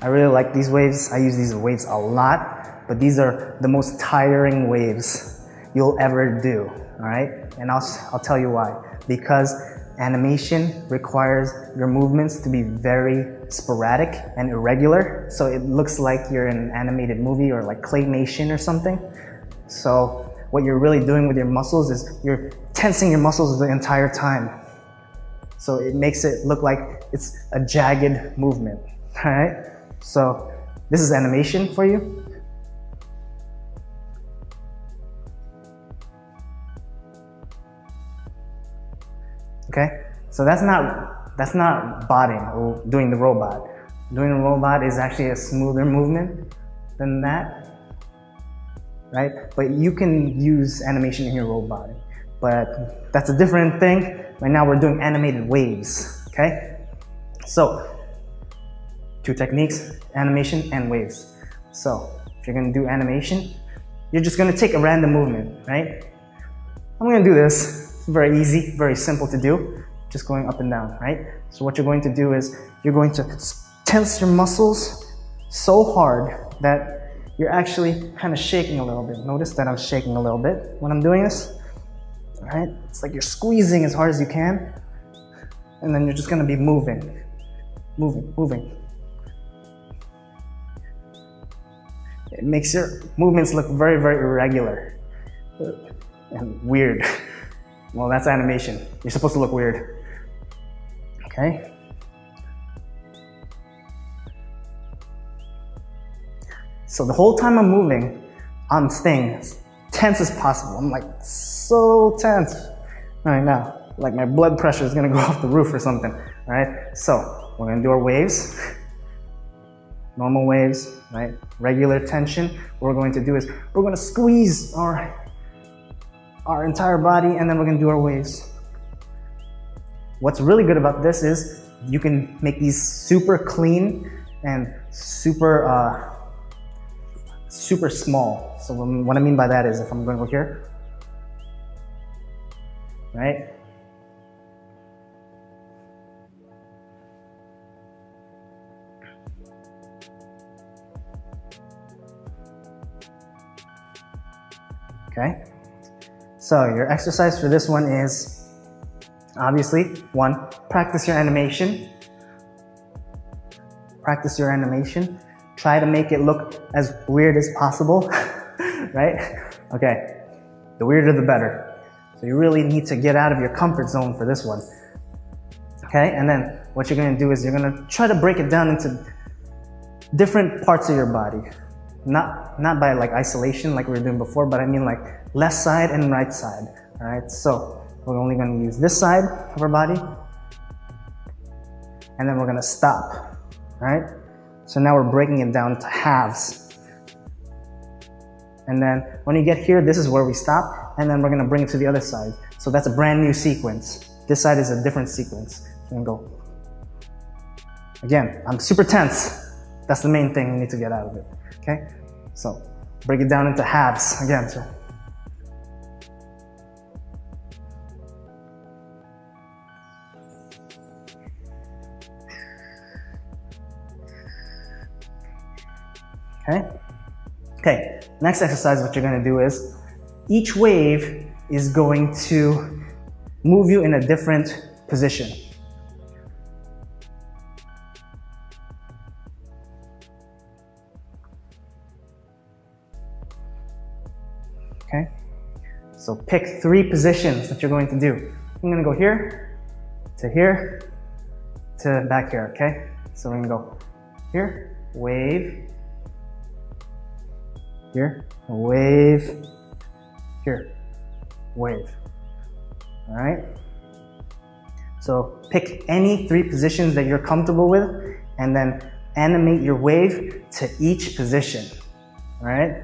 I really like these waves. I use these waves a lot, but these are the most tiring waves you'll ever do, all right? And I'll tell you why. Because animation requires your movements to be very sporadic and irregular, so it looks like you're in an animated movie or like claymation or something. So what you're really doing with your muscles is you're tensing your muscles the entire time. So it makes it look like it's a jagged movement, all right? So this is animation for you. Okay, so that's not botting or doing the robot. Doing the robot is actually a smoother movement than that, right? But you can use animation in your robot, but that's a different thing. Right now we're doing animated waves, okay? So, two techniques, animation and waves. So, if you're gonna do animation, you're just gonna take a random movement, right? I'm gonna do this. It's very easy, very simple to do. Just going up and down, right? So what you're going to do is you're going to tense your muscles so hard that you're actually kind of shaking a little bit. Notice that I'm shaking a little bit when I'm doing this. All right? It's like you're squeezing as hard as you can, and then you're just gonna be moving, moving. It makes your movements look very, very irregular and weird. Well, that's animation. You're supposed to look weird. Okay? So the whole time I'm moving, I'm staying as tense as possible. I'm like so tense right now. Like my blood pressure is gonna go off the roof or something. All right? So we're gonna do our waves. Normal waves, right? Regular tension. What we're going to do is we're gonna squeeze our entire body, and then we're gonna do our waves. What's really good about this is you can make these super clean and super small. So what I mean by that is if I'm going to go here, right? Okay. So your exercise for this one is, obviously, one, practice your animation. Practice your animation. Try to make it look as weird as possible, right? Okay, the weirder the better. So you really need to get out of your comfort zone for this one. Okay, and then what you're gonna do is you're gonna try to break it down into different parts of your body. Not by like isolation like we were doing before, but I mean like left side and right side, all right? So we're only gonna use this side of our body, and then we're gonna stop, all right? So now we're breaking it down to halves. And then when you get here, this is where we stop, and then we're gonna bring it to the other side. So that's a brand new sequence. This side is a different sequence. So I'm gonna go. Again, I'm super tense. That's the main thing we need to get out of it, okay? So break it down into halves again. So. Okay, next exercise, what you're gonna do is, each wave is going to move you in a different position. Okay, so pick 3 positions that you're going to do. I'm gonna go here, to back here, okay? So we're gonna go here, wave, here, wave, here, wave. All right? So pick any 3 positions that you're comfortable with, and then animate your wave to each position. All right?